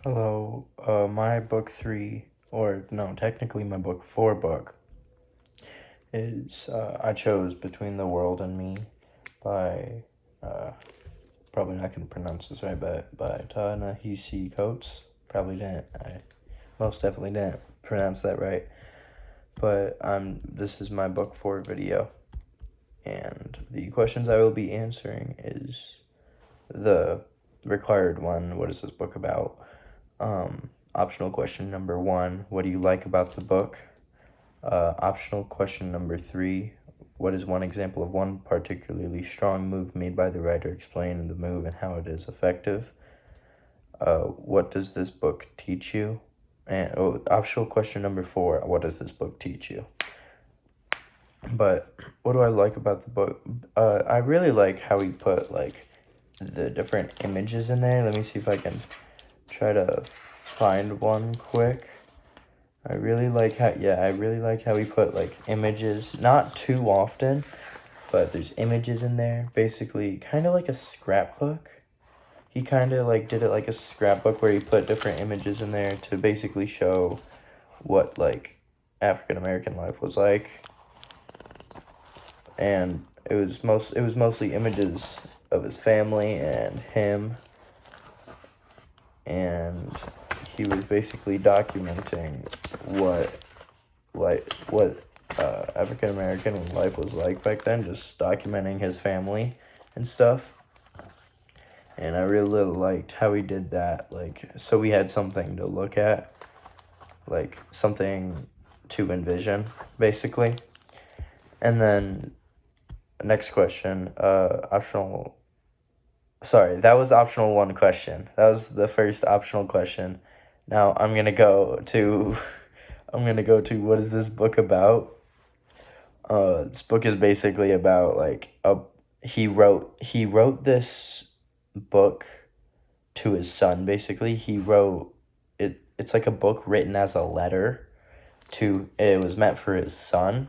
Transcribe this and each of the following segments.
Hello, my book three, or no, technically my book four book is I chose Between the World and Me by, uh, probably not going to pronounce this right, but by Ta-Nehisi Coates. Probably didn't. I most definitely didn't pronounce that right. But this is my book four video, and the questions I will be answering is the required one. What is this book about? Optional question number one, what do you like about the book? Optional question number three, what is one example of one particularly strong move made by the writer? Explain the move and how it is effective. What does this book teach you? And optional question number four, what does this book teach you? But what do I like about the book? I really like how he put like the different images in there. Let me see if I can try to find one quick. I really like how he put like images, not too often, but there's images in there. Basically, kind of like a scrapbook. He kind of like did it like a scrapbook where he put different images in there to basically show what like African American life was like. And it was mostly images of his family and him, and he was basically documenting what African American life was like back then, just documenting his family and stuff. And I really liked how he did that, like, so we had something to look at, like something to envision, basically. And then next question, that was optional one question. That was the first optional question. Now I'm gonna go to what is this book about? This book is basically about like he wrote this book to his son. Basically, he wrote it. It's like a book written as a letter to. It was meant for his son,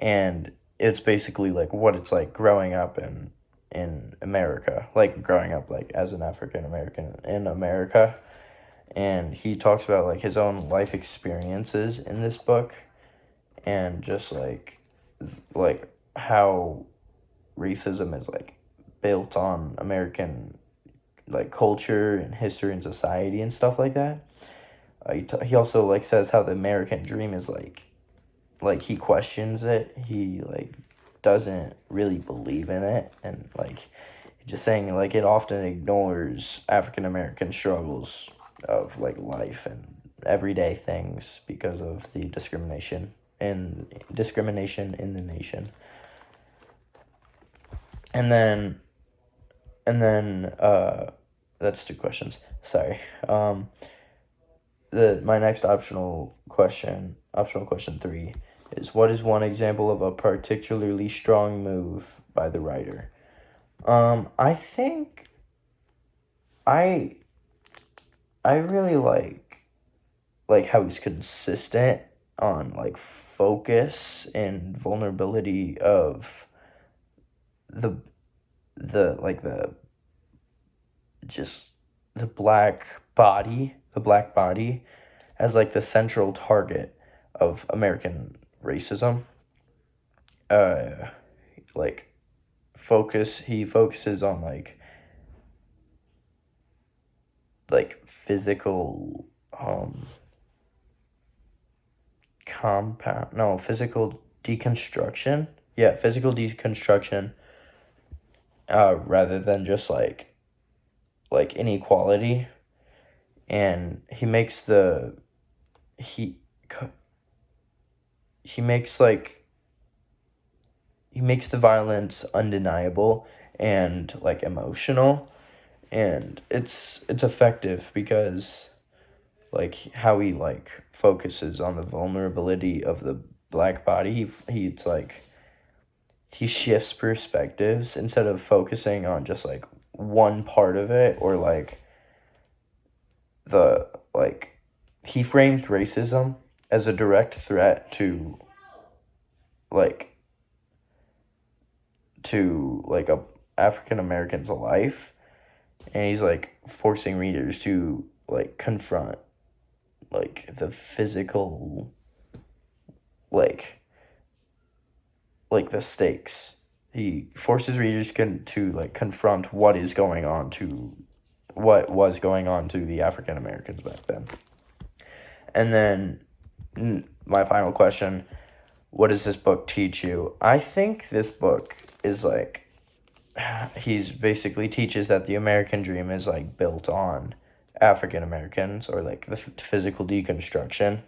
and it's basically like what it's like growing up in America, like growing up like as an African American in America. And he talks about like his own life experiences in this book, and just like how racism is like built on American like culture and history and society and stuff like that. He also like says how the American dream is like he questions it. He like doesn't really believe in it, and like just saying like it often ignores African American struggles of like life and everyday things because of the discrimination in the nation. And then that's two questions. Sorry. The my next optional question three is, what is one example of a particularly strong move by the writer? I think I I really like how he's consistent on like focus and vulnerability of the the just the black body as like the central target of American racism. Uh like he focuses on like physical physical deconstruction. Yeah, physical deconstruction, rather than just like inequality. And he he makes like he makes the violence undeniable and like emotional, and it's effective because like how he like focuses on the vulnerability of the black body. It's like he shifts perspectives instead of focusing on just like one part of it, or like the like he frames racism as a direct threat like to like a African American's life. and he's like forcing readers to like confront like the physical like the stakes. He forces readers to like confront what is going on to what was going on to the African Americans back then. And then my final question, what does this book teach you? I think this book is like, he's basically teaches that the American dream is like built on African Americans, or like the physical deconstruction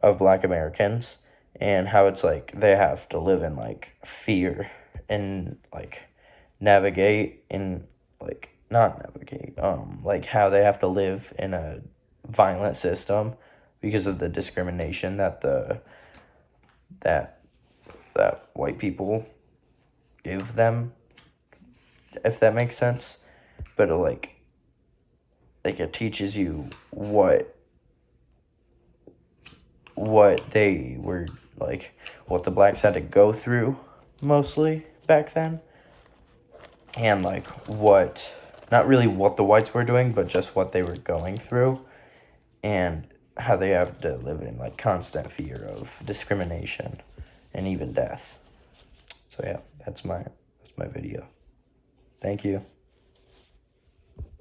of Black Americans, and how it's like they have to live in like fear and like navigate in like not navigate like how they have to live in a violent system because of the discrimination that that white people give them, if that makes sense. But it teaches you what they were like, what the blacks had to go through mostly back then, and like what, not really what the whites were doing, but just what they were going through, and how they have to live in like constant fear of discrimination and even death. So yeah, that's my video. Thank you.